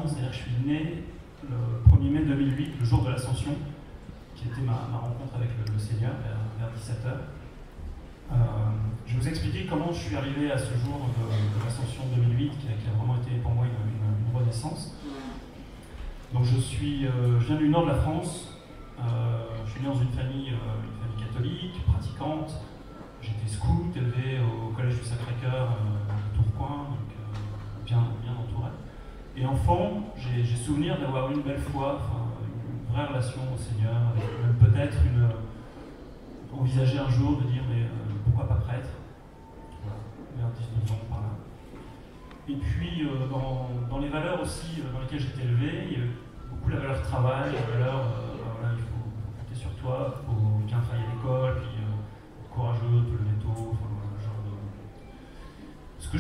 C'est-à-dire que je suis né le 1er mai 2008, le jour de l'Ascension, qui était ma rencontre avec le Seigneur vers 17h. Je vais vous expliquer comment je suis arrivé à ce jour de l'Ascension 2008, qui a vraiment été pour moi une renaissance. Donc je viens du nord de la France, je suis né dans une famille catholique, pratiquante. J'étais scout, élevé au collège du Sacré-Cœur de Tourcoing, donc bien entouré. Et enfant, j'ai souvenir d'avoir eu une belle foi, une vraie relation au Seigneur, avec même peut-être envisager un jour de dire mais pourquoi pas prêtre, voilà, vers 19 ans par là. Et puis dans les valeurs aussi dans lesquelles j'étais élevé, il y avait beaucoup la valeur travail, la valeur voilà, il faut compter sur toi, il faut bien travailler à l'école, puis être courageux, te lever tôt, enfin, voilà, genre de... Ce que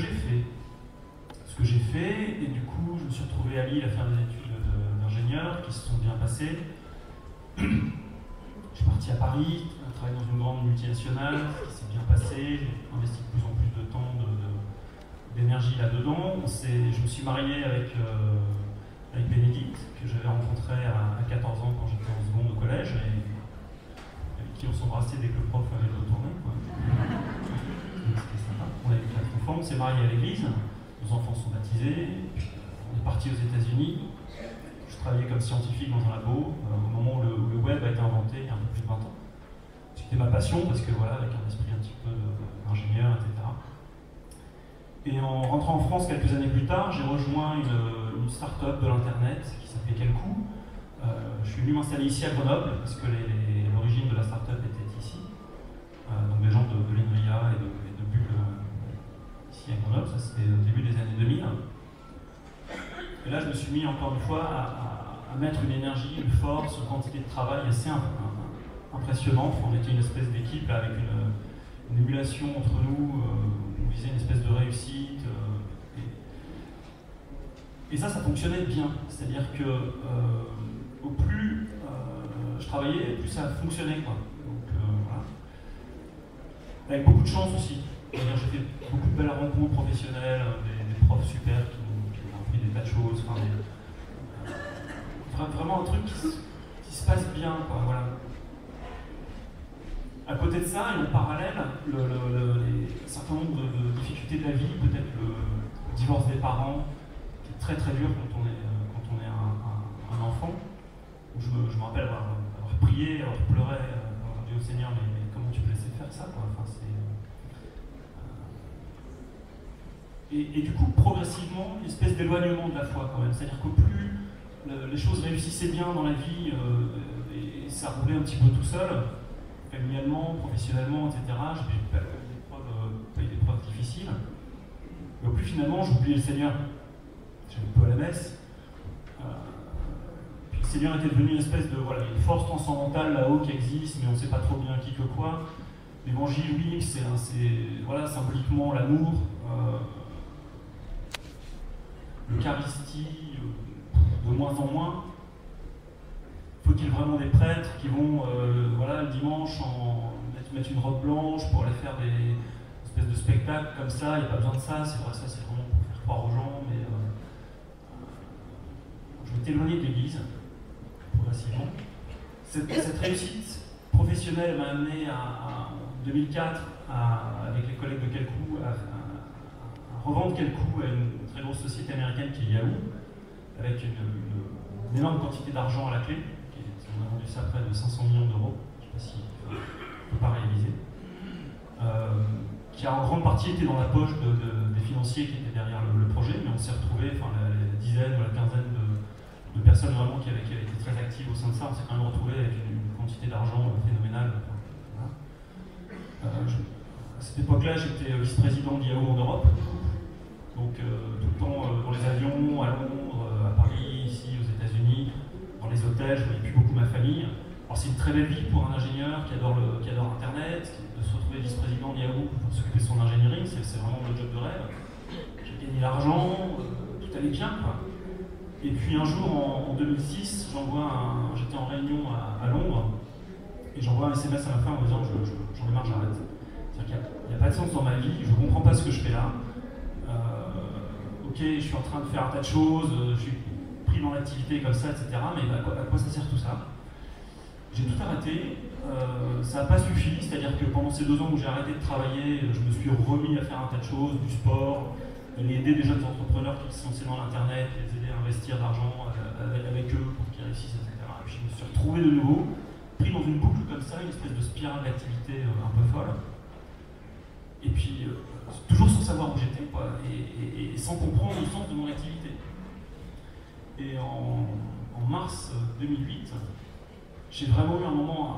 j'ai fait, et du coup je me suis retrouvé à Lille à faire des études d'ingénieur qui se sont bien passées. Je suis parti à Paris, travailler dans une grande multinationale, qui s'est bien passé, j'ai investi de plus en plus de temps, d'énergie là-dedans. Je me suis marié avec Bénédicte, que j'avais rencontré à 14 ans quand j'étais en seconde au collège, et avec qui on s'embrassait dès que le prof avait retourné. C'était sympa. On avait 4 enfants, on s'est marié à l'église. Nos enfants sont baptisés, on est parti aux États-Unis. Je travaillais comme scientifique dans un labo au moment où le web a été inventé, il y a un peu plus de 20 ans. C'était ma passion parce que voilà, avec un esprit un petit peu d'ingénieur, etc. Et en rentrant en France quelques années plus tard, j'ai rejoint une start-up de l'internet qui s'appelait Quelcoup. Je suis venu m'installer ici à Grenoble parce que l'origine de la start-up était ici. Donc des gens de l'INRIA et de Bulle ici à Grenoble, ça c'était au début des années 2000. Et là je me suis mis encore une fois à mettre une énergie, une force, une quantité de travail assez impressionnante. On était une espèce d'équipe avec une émulation entre nous, on visait une espèce de réussite. Et ça fonctionnait bien. C'est-à-dire que au plus je travaillais, plus ça fonctionnait, quoi. Donc, voilà. Avec beaucoup de chance aussi. J'ai fait beaucoup de belles rencontres professionnelles, des profs super qui m'ont appris des tas de choses. Vraiment un truc qui se passe bien, quoi, voilà. À côté de ça, et en parallèle, un certain nombre de difficultés de la vie, peut-être le divorce des parents, qui est très très dur quand on est un enfant. Je me rappelle avoir prié, avoir pleuré, avoir dit au Seigneur, mais comment tu peux laisser faire ça, quoi. Enfin, et du coup, progressivement, une espèce d'éloignement de la foi quand même. C'est-à-dire qu'au plus les choses réussissaient bien dans la vie et ça roulait un petit peu tout seul, familialement, professionnellement, etc. J'ai pas eu d'épreuves difficiles. Et au plus finalement, j'oubliais le Seigneur. J'allais peu à la messe. Puis le Seigneur était devenu une espèce de voilà, une force transcendantale là-haut qui existe, mais on ne sait pas trop bien qui que quoi. L'évangile, oui, c'est voilà, symboliquement l'amour. L'Eucharistie, de moins en moins. Faut-il vraiment des prêtres qui vont voilà, le dimanche mettre une robe blanche pour aller faire des espèces de spectacles comme ça? Il n'y a pas besoin de ça, c'est vrai, ça c'est vraiment pour faire croire aux gens, mais je m'étais éloigné de l'église progressivement. Cette réussite professionnelle m'a amené en 2004, avec les collègues de Quelcou, à revendre Quelcou à une très grosse société américaine qui est Yahoo, avec une énorme quantité d'argent à la clé. On a vendu ça à près de 500 millions d'euros, je ne sais pas si on ne peut pas réaliser, qui a en grande partie été dans la poche des financiers qui étaient derrière le projet, mais on s'est retrouvé, enfin la dizaine ou la quinzaine de personnes vraiment qui avaient été très actives au sein de ça, on s'est quand même retrouvé avec une quantité d'argent phénoménale. Voilà. À cette époque-là, j'étais vice-président de Yahoo en Europe, donc tout le temps dans les avions, à Londres, à Paris, ici, aux États-Unis, dans les hôtels, je voyais plus beaucoup ma famille. Alors c'est une très belle vie pour un ingénieur qui adore Internet, de se retrouver vice-président de Yahoo pour s'occuper de son ingénierie, c'est vraiment le job de rêve. J'ai gagné l'argent, tout allait bien, quoi. Et puis un jour, en 2006, j'étais en réunion à Londres, et j'envoie un SMS à ma femme en me disant j'en ai marre, j'arrête. C'est-à-dire qu'il n'y a pas de sens dans ma vie, je ne comprends pas ce que je fais là. Ok, je suis en train de faire un tas de choses, je suis pris dans l'activité comme ça, etc. Mais à quoi ça sert tout ça? J'ai tout arrêté, ça n'a pas suffi, c'est-à-dire que pendant ces 2 ans où j'ai arrêté de travailler, je me suis remis à faire un tas de choses, du sport, aider des jeunes entrepreneurs qui se sont lancés dans l'internet, les aider à investir de l'argent avec eux pour qu'ils réussissent, etc. Et puis je me suis retrouvé de nouveau, pris dans une boucle comme ça, une espèce de spirale d'activité un peu folle. Et puis, toujours sans savoir où j'étais, quoi, et sans comprendre le sens de mon activité. Et en mars 2008, j'ai vraiment eu un moment,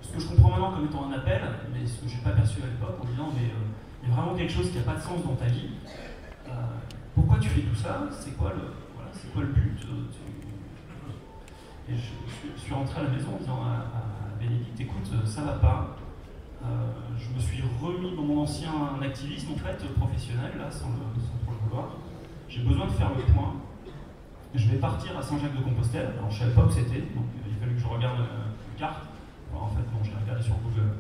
ce que je comprends maintenant comme étant un appel, mais ce que je n'ai pas perçu à l'époque, en disant, mais il y a vraiment quelque chose qui n'a pas de sens dans ta vie. Pourquoi tu fais tout ça? C'est quoi le but? Et je suis rentré à la maison en disant à Bénédicte, écoute, ça va pas. Je me suis remis dans mon ancien activisme en fait, professionnel, là, sans trop le vouloir. J'ai besoin de faire le point. Je vais partir à Saint-Jacques-de-Compostelle. Alors je ne savais pas où c'était, donc il fallait que je regarde une carte. Alors, en fait, bon, j'ai regardé sur Google.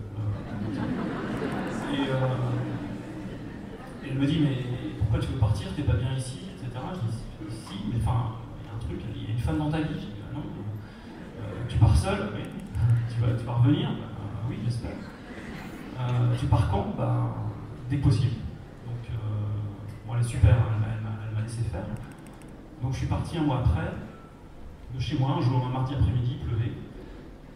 Et elle me dit, mais pourquoi tu veux partir? T'es pas bien ici, etc. Je dis, si, mais enfin, il y a un truc, il y a une femme dans ta vie. Je dis, non. Tu pars seul? Oui. Tu vas revenir? Oui, j'espère. Tu pars quand? Dès que possible. Donc, bon, elle est super, elle m'a laissé faire. Donc je suis parti 1 mois après, de chez moi, un jour, un mardi après-midi, il pleuvait.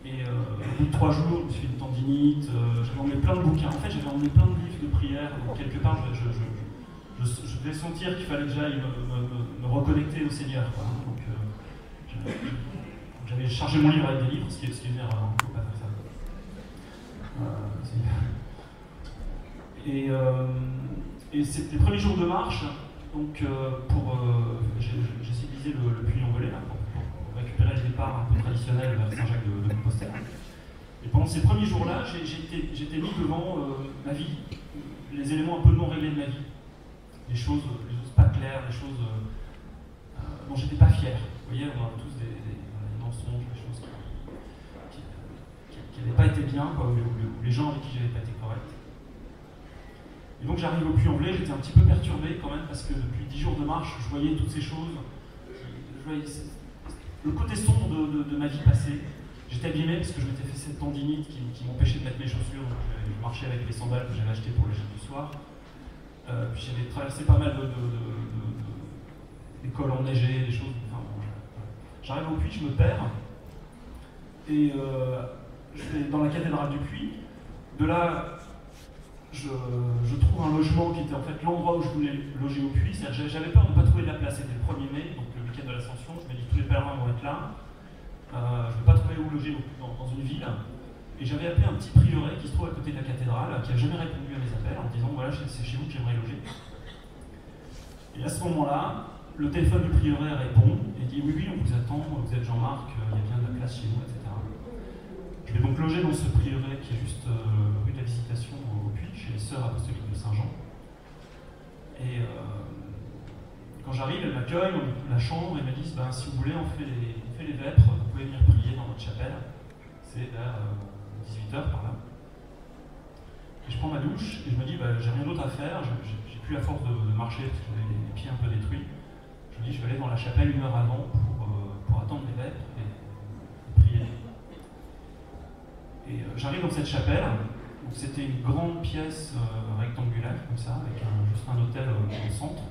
Et au bout de 3 jours, je me suis fait une tendinite, j'avais emmené plein de bouquins. En fait, j'avais emmené plein de livres de prière, donc quelque part, je devais sentir qu'il fallait que j'aille me reconnecter au Seigneur, quoi. Donc j'avais chargé mon livre avec des livres, ce qui est une erreur, il ne faut pas faire ça. Et c'était les premiers jours de marche, donc j'ai civilisé le Puy-en-Velay pour récupérer le départ un peu traditionnel vers Saint-Jacques-de-Compostelle. Et pendant ces premiers jours-là, j'étais mis devant ma vie, les éléments un peu non réglés de ma vie, des choses pas claires, des choses dont j'étais pas fier. Vous voyez, on a tous des mensonges, des choses qui n'avaient pas été bien, quoi, ou les gens avec qui j'avais pas été correct. Et donc j'arrive au Puy-en-Velay, j'étais un petit peu perturbé quand même, parce que depuis 10 jours de marche, je voyais toutes ces choses, je voyais le côté sombre de ma vie passée. J'étais abîmé parce que je m'étais fait cette tendinite qui m'empêchait de mettre mes chaussures, donc je marchais avec les sandales que j'avais achetées pour le gîte du soir. Puis j'avais traversé pas mal d'écoles enneigées, des choses. Enfin, bon, j'arrive au Puy, je me perds, et je vais dans la cathédrale du Puy. De là, je trouve un logement qui était en fait l'endroit où je voulais loger au Puy. J'avais peur de ne pas trouver de la place, c'était le 1er mai, donc le week-end de l'Ascension. Je me dis tous les pèlerins vont être là. Je ne vais pas trouver où loger dans une ville. Et j'avais appelé un petit prieuré qui se trouve à côté de la cathédrale, qui n'a jamais répondu à mes appels, en disant voilà, c'est chez vous que j'aimerais loger. Et à ce moment-là, le téléphone du prieuré répond et dit oui, on vous attend, vous êtes Jean-Marc, il y a bien de la place chez vous, etc. Je vais donc loger dans ce prieuré qui est juste rue de la Visitation au Puy, chez les Sœurs Apostoliques de Saint-Jean. Et quand j'arrive, elles m'accueillent, on ouvre la chambre et me disent si vous voulez, on fait les vêpres, vous pouvez venir prier dans notre chapelle. C'est vers 18h par là. Et je prends ma douche et je me dis j'ai rien d'autre à faire, j'ai plus la force de marcher parce que j'avais les pieds un peu détruits. Je me dis je vais aller dans la chapelle 1 heure avant pour attendre les vêpres et prier. Et j'arrive dans cette chapelle, donc c'était une grande pièce rectangulaire comme ça, avec juste un autel au centre,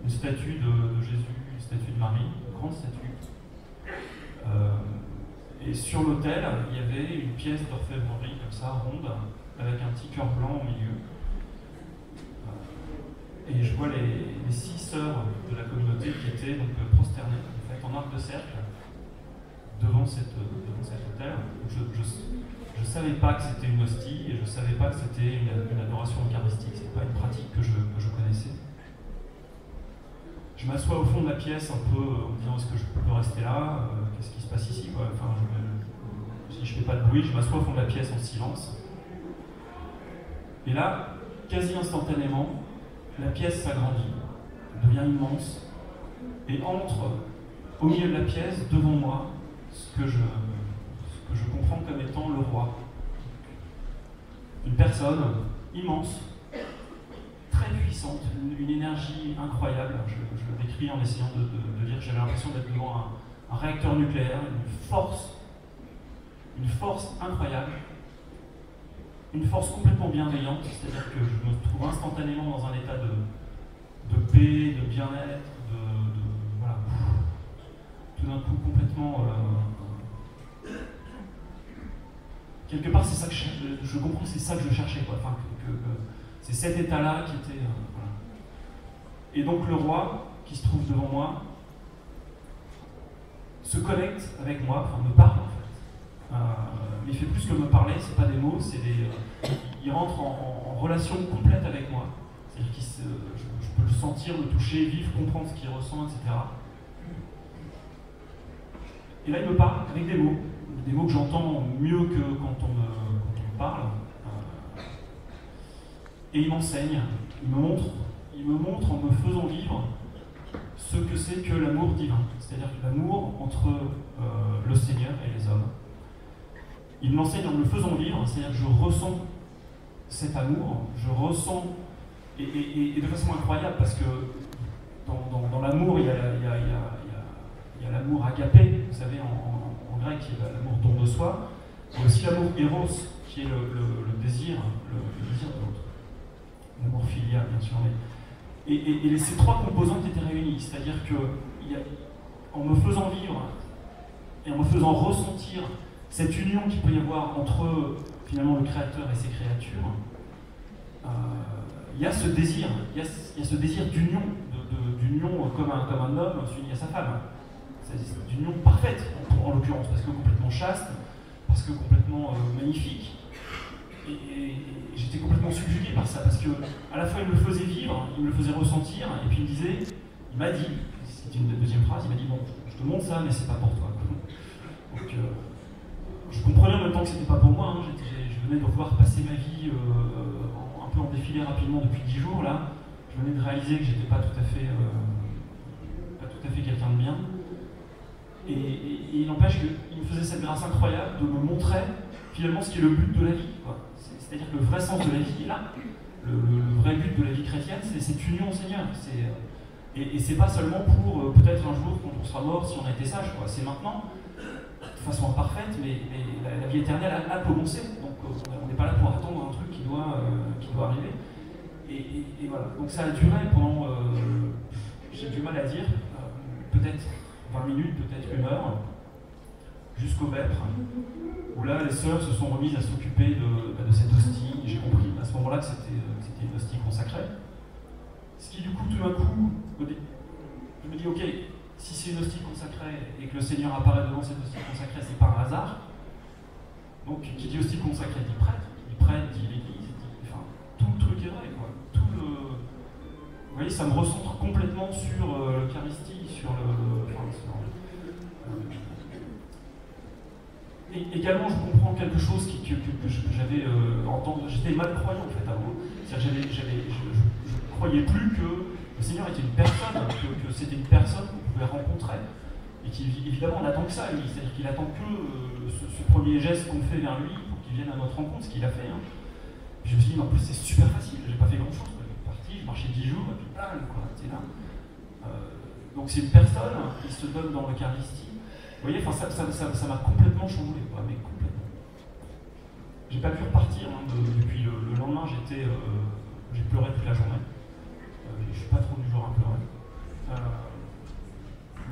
une statue de Jésus, une statue de Marie, une grande statue. Et sur l'autel, il y avait une pièce d'orfèvrerie comme ça, ronde, avec un petit cœur blanc au milieu. Et je vois les 6 sœurs de la communauté qui étaient donc prosternées, en fait, en arc de cercle, devant cet autel. Je ne savais pas que c'était une hostie et je ne savais pas que c'était une adoration eucharistique. Ce n'est pas une pratique que je connaissais. Je m'assois au fond de la pièce un peu en me disant est-ce que je peux rester là, qu'est-ce qui se passe ici quoi. Enfin, si je ne fais pas de bruit, je m'assois au fond de la pièce en silence. Et là, quasi instantanément, la pièce s'agrandit, devient immense, et entre au milieu de la pièce, devant moi, ce que je comprends comme étant le roi. Une personne immense, très puissante, une énergie incroyable. Je le décris en essayant de dire que j'avais l'impression d'être devant un réacteur nucléaire, une force incroyable, une force complètement bienveillante, c'est-à-dire que je me trouve instantanément dans un état de paix, de bien-être, voilà, tout d'un coup complètement... quelque part, c'est ça que je comprends que c'est ça que je cherchais, quoi. Enfin, que c'est cet état-là qui était... voilà. Et donc le roi, qui se trouve devant moi, se connecte avec moi, enfin me parle en fait. Mais il fait plus que me parler, c'est pas des mots, il rentre en relation complète avec moi. C'est-à-dire que je peux le sentir, le toucher, vivre, comprendre ce qu'il ressent, etc. Et là, il me parle avec des mots que j'entends mieux que quand on me parle. Et il m'enseigne, il me montre en me faisant vivre ce que c'est que l'amour divin, c'est-à-dire l'amour entre le Seigneur et les hommes. Il m'enseigne en me faisant vivre, c'est-à-dire que je ressens cet amour, je ressens, et de façon incroyable, parce que dans l'amour, il y a l'amour agapé, vous savez, en grec, il y a l'amour don de soi, il y a aussi l'amour éros, qui est le désir de l'autre. L'amour filial, bien sûr. Et ces 3 composantes étaient réunies, c'est-à-dire que en me faisant vivre et en me faisant ressentir cette union qu'il peut y avoir entre finalement le Créateur et ses créatures, il y a ce désir, d'union, d'union comme un homme s'unit à sa femme. C'est d'union parfaite, en l'occurrence, parce que complètement chaste, parce que complètement magnifique. Et j'étais complètement subjugué par ça, parce que à la fois il me le faisait vivre, il me le faisait ressentir, et puis il m'a dit, c'était une deuxième phrase, il m'a dit bon, je te montre ça, mais c'est pas pour toi. Donc je comprenais en même temps que c'était pas pour moi, hein. Je venais de pouvoir passer ma vie un peu en défilé rapidement depuis 10 jours là. Je venais de réaliser que j'étais pas tout à fait quelqu'un de bien. Et il n'empêche qu'il me faisait cette grâce incroyable de me montrer finalement ce qui est le but de la vie, quoi. C'est-à-dire que le vrai sens de la vie est là. Le vrai but de la vie chrétienne, c'est cette union au Seigneur. Et c'est pas seulement pour peut-être un jour quand on sera mort si on a été sage, quoi. C'est maintenant, de façon imparfaite, mais la vie éternelle a commencé. Donc on n'est pas là pour attendre un truc qui doit arriver. Et voilà. Donc ça a duré pendant, j'ai du mal à dire, peut-être 20 minutes, peut-être 1 heure, jusqu'au vêpres, où là les sœurs se sont remises à s'occuper de cette hostie. J'ai compris à ce moment-là que c'était une hostie consacrée. Ce qui du coup, tout d'un coup, je me dis ok, si c'est une hostie consacrée et que le Seigneur apparaît devant cette hostie consacrée, c'est pas un hasard. Donc, qui dit aussi consacré dit prêtre dit l'église, enfin, tout le truc est vrai, quoi. Vous voyez, ça me recentre complètement sur l'Eucharistie, sur le. Enfin, et également, je comprends quelque chose que j'avais entendu. J'étais mal croyant en fait avant. C'est-à-dire que je croyais plus que le Seigneur était une personne, que c'était une personne qu'on pouvait rencontrer. Et qu'évidemment, on attend que ça, lui. C'est-à-dire qu'il attend que ce premier geste qu'on fait vers lui pour qu'il vienne à notre rencontre, ce qu'il a fait. Hein. Puis je me suis dit, mais en plus, c'est super facile, j'ai pas fait grand-chose. Je suis parti, je marchais 10 jours, et puis bam, quoi, c'est là. Donc c'est une personne qui se donne dans l'Eucharistie. Vous voyez, ça m'a complètement chamboulé, quoi, mais complètement. J'ai pas pu repartir, hein, depuis le lendemain, j'ai pleuré toute la journée. Je suis pas trop du genre à pleurer.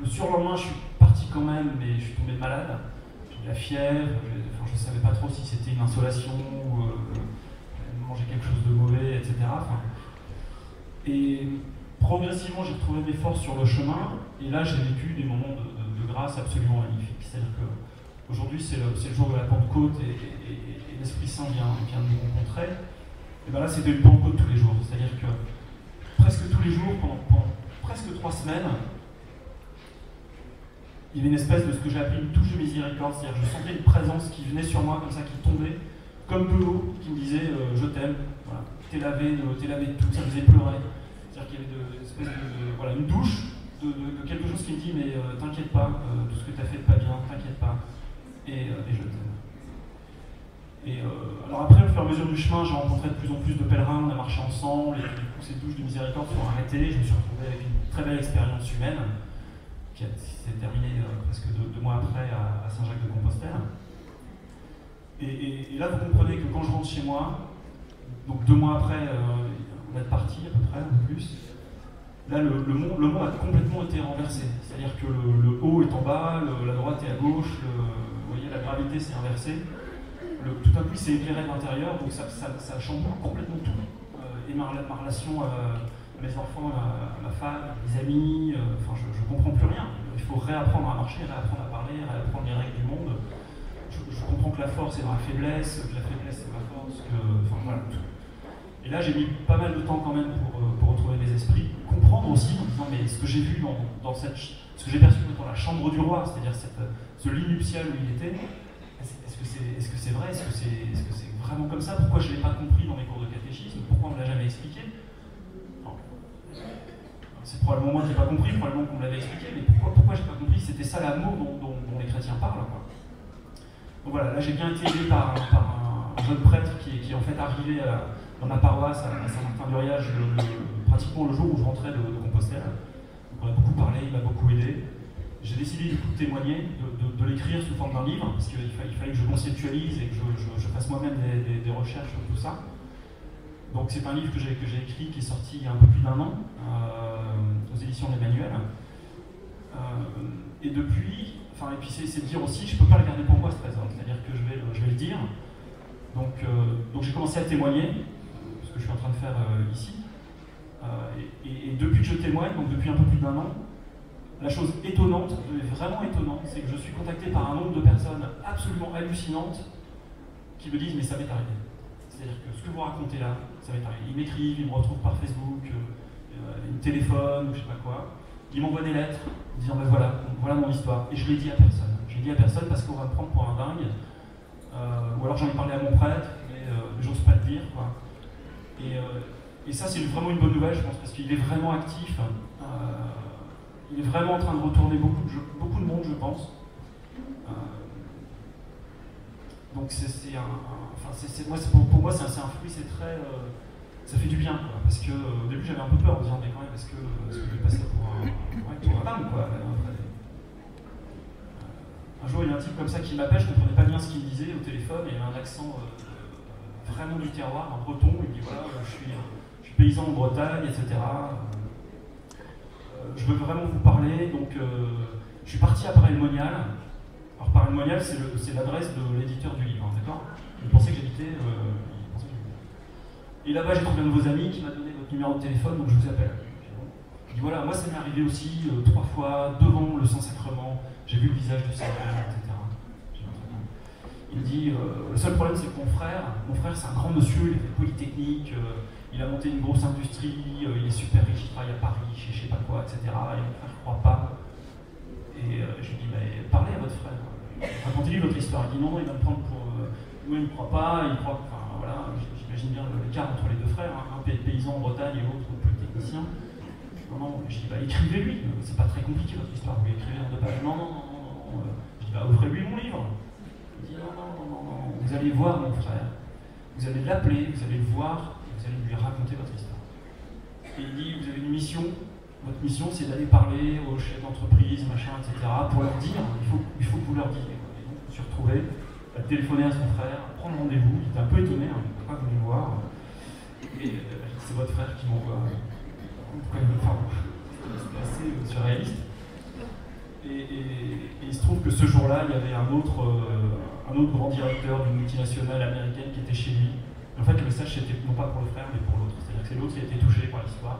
Le surlendemain, je suis parti quand même, mais je suis tombé malade. J'ai eu la fièvre, je ne savais pas trop si c'était une insolation ou manger quelque chose de mauvais, etc. Et progressivement, j'ai retrouvé mes forces sur le chemin, et là, j'ai vécu des moments de grâce absolument magnifiques. C'est-à-dire qu'aujourd'hui, c'est le jour de la Pentecôte, et l'Esprit Saint vient de nous rencontrer. Et bien là, c'était une Pentecôte tous les jours. C'est-à-dire que presque tous les jours, pendant presque 3 semaines, il y avait une espèce de ce que j'ai appelé une touche de miséricorde, c'est-à-dire que je sentais une présence qui venait sur moi comme ça, qui tombait, comme de l'eau, qui me disait je t'aime, voilà, t'es lavé de tout, ça me faisait pleurer. C'est-à-dire qu'il y avait une espèce voilà, une douche de quelque chose qui me dit mais t'inquiète pas, tout ce que t'as fait de pas bien, t'inquiète pas, et je t'aime. Et alors après, au fur et à mesure du chemin, j'ai rencontré de plus en plus de pèlerins, on a marché ensemble, et du coup ces douches de miséricorde sont arrêtées, je me suis retrouvé avec une très belle expérience humaine, qui s'est terminée presque 2 mois après à Saint-Jacques-de-Compostelle. Et là, vous comprenez que quand je rentre chez moi, donc 2 mois après, on est parti à peu près, un peu plus, là, le monde a complètement été renversé. C'est-à-dire que le haut est en bas, la droite est à gauche, vous voyez, la gravité s'est inversée. Tout à coup, il s'est éclairé de l'intérieur, donc ça chamboule complètement tout. Et ma relation à mes enfants, à ma femme, à mes amis, enfin, je ne comprends plus rien. Il faut réapprendre à marcher, réapprendre à parler, réapprendre les règles du monde. Je comprends que la force est dans la faiblesse, que la faiblesse c'est ma force, enfin voilà, tout. Et là, j'ai mis pas mal de temps quand même pour retrouver mes esprits, comprendre aussi en disant, mais ce que j'ai vu ce que j'ai perçu dans la chambre du roi, c'est-à-dire ce lit nuptial où il était, est-ce que c'est vrai, est-ce que c'est vraiment comme ça? Pourquoi je ne l'ai pas compris dans mes cours de catéchisme? Pourquoi on ne me l'a jamais expliqué? C'est probablement moi qui n'ai pas compris, probablement qu'on me l'avait expliqué, mais pourquoi je n'ai pas compris? C'était ça l'amour dont les chrétiens parlent, quoi. Donc voilà, là j'ai bien été aidé par un jeune prêtre qui est en fait arrivé dans ma paroisse à Saint-Martin-du-Riage pratiquement le jour où je rentrais de Compostelle. Donc on a beaucoup parlé, il m'a beaucoup aidé. J'ai décidé du coup de témoigner, de l'écrire sous forme d'un livre, parce qu'il fallait que je conceptualise et que je fasse moi-même des recherches sur tout ça. Donc c'est un livre que j'ai écrit, qui est sorti il y a un peu plus d'1 an, aux éditions d'Emmanuel. Et depuis, et puis c'est de dire aussi, je ne peux pas le garder pour moi ce trésor, c'est-à-dire que je vais le dire. Donc j'ai commencé à témoigner, ce que je suis en train de faire ici. Et depuis que je témoigne, donc depuis un peu plus d'1 an, la chose étonnante, vraiment étonnante, c'est que je suis contacté par un nombre de personnes absolument hallucinantes qui me disent mais ça m'est arrivé. C'est-à-dire que ce que vous racontez là, ça m'est arrivé. Ils m'écrivent, ils me retrouvent par Facebook, ils me téléphonent, ou je sais pas quoi. Ils m'envoient des lettres disant ben voilà mon histoire. Et je l'ai dit à personne. Je l'ai dit à personne parce qu'on va me prendre pour un dingue. Ou alors j'en ai parlé à mon prêtre, mais j'ose pas le dire, quoi. Et ça c'est vraiment une bonne nouvelle, je pense, parce qu'il est vraiment actif. Il est vraiment en train de retourner beaucoup de monde, je pense. Donc pour moi c'est un fruit, c'est très, ça fait du bien, quoi, parce que au début j'avais un peu peur en disant mais quand même est-ce que je vais passer pour un dingue, quoi. Un jour il y a un type comme ça qui m'appelle, je comprenais pas bien ce qu'il me disait au téléphone, et il avait un accent vraiment du terroir, un breton, il me dit voilà je suis paysan en Bretagne, etc. Je veux vraiment vous parler, donc je suis parti à Paray-le-Monial. Alors Paray-le-Monial, c'est l'adresse de l'éditeur du livre, hein, d'accord? Il pensait que j'habitais. Et là-bas, j'ai trouvé un de vos amis qui m'a donné votre numéro de téléphone, donc je vous appelle. Il dit voilà, moi ça m'est arrivé aussi 3 fois devant le Saint-Sacrement, j'ai vu le visage du Seigneur, etc. Il me dit le seul problème c'est que mon frère c'est un grand monsieur, il a fait Polytechnique, il a monté une grosse industrie, il est super riche, il travaille à Paris, je sais pas quoi, etc. Et mon frère ne croit pas. Et je lui dis parlez à votre frère, racontez-lui votre histoire. Il dit non, il va me prendre pour. Moi il ne croit pas, il croit. Enfin voilà, j'imagine bien l'écart entre les deux frères, hein, un paysan en Bretagne et l'autre polytechnicien. Non, je dis écrivez-lui, c'est pas très compliqué votre histoire, vous l'écrivez en 2 pages. Non. Je dis offrez-lui mon livre. Il dit non, vous allez voir mon frère, vous allez l'appeler, vous allez le voir, et vous allez lui raconter votre histoire. Et il dit vous avez une mission, votre mission c'est d'aller parler aux chefs d'entreprise, machin, etc. pour leur dire, il faut que vous leur disiez. Et donc je me suis retrouvé à téléphoner à son frère, à prendre rendez-vous, il était un peu étonné, hein, pourquoi vous venez me voir. Et c'est votre frère qui m'envoie. C'était assez surréaliste. Et il se trouve que ce jour-là, il y avait un autre grand directeur d'une multinationale américaine qui était chez lui. Et en fait, le message, c'était non pas pour le frère, mais pour l'autre. C'est-à-dire que c'est l'autre qui a été touché par l'histoire.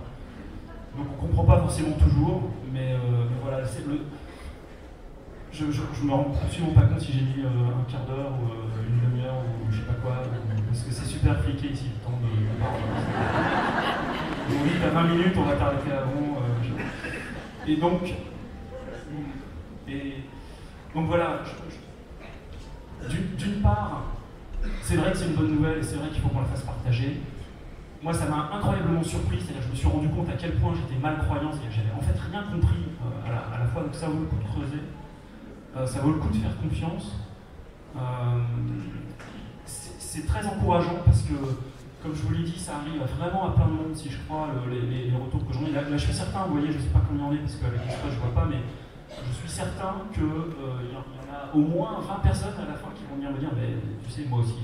Donc on ne comprend pas forcément toujours, mais voilà, je me rends absolument pas compte si j'ai mis un quart d'heure ou une demi-heure ou je sais pas quoi, parce que c'est super fliqué ici, le temps de parler. On dit t'as 20 minutes, on va t'arrêter avant. Et donc voilà, d'une part, c'est vrai que c'est une bonne nouvelle et c'est vrai qu'il faut qu'on la fasse partager. Moi, ça m'a incroyablement surpris, c'est-à-dire que je me suis rendu compte à quel point j'étais mal croyant, c'est-à-dire que j'avais en fait rien compris à la fois, donc ça vaut le coup de creuser, ça vaut le coup de faire confiance. C'est très encourageant parce que, comme je vous l'ai dit, ça arrive vraiment à plein de monde, si je crois, les retours que j'en ai. Là, je suis certain, vous voyez, je ne sais pas combien il y en a, parce qu'avec l'express, je ne vois pas, mais je suis certain qu'il y en a au moins 20 personnes à la fin qui vont venir me dire, mais tu sais, moi aussi.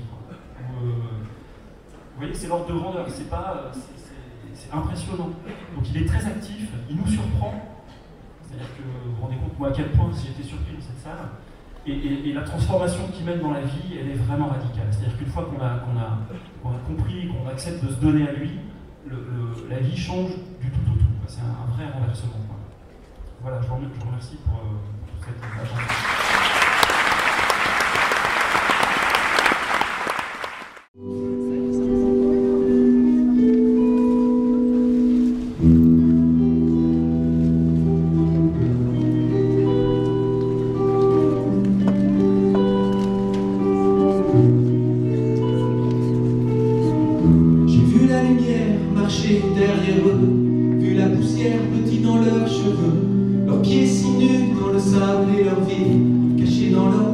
Vous voyez, c'est l'ordre de grandeur, c'est impressionnant. Donc il est très actif, il nous surprend. C'est-à-dire que vous vous rendez compte, moi, à quel point j'étais surpris dans cette salle. Et la transformation qu'il mène dans la vie, elle est vraiment radicale. C'est-à-dire qu'une fois qu'on a compris, qu'on accepte de se donner à lui, la vie change du tout au tout. C'est un vrai renversement. Voilà, je vous remercie pour cette agenda. Derrière eux, vu la poussière petit dans leurs cheveux, leurs pieds si nus dans le sable et leur vie cachée dans leur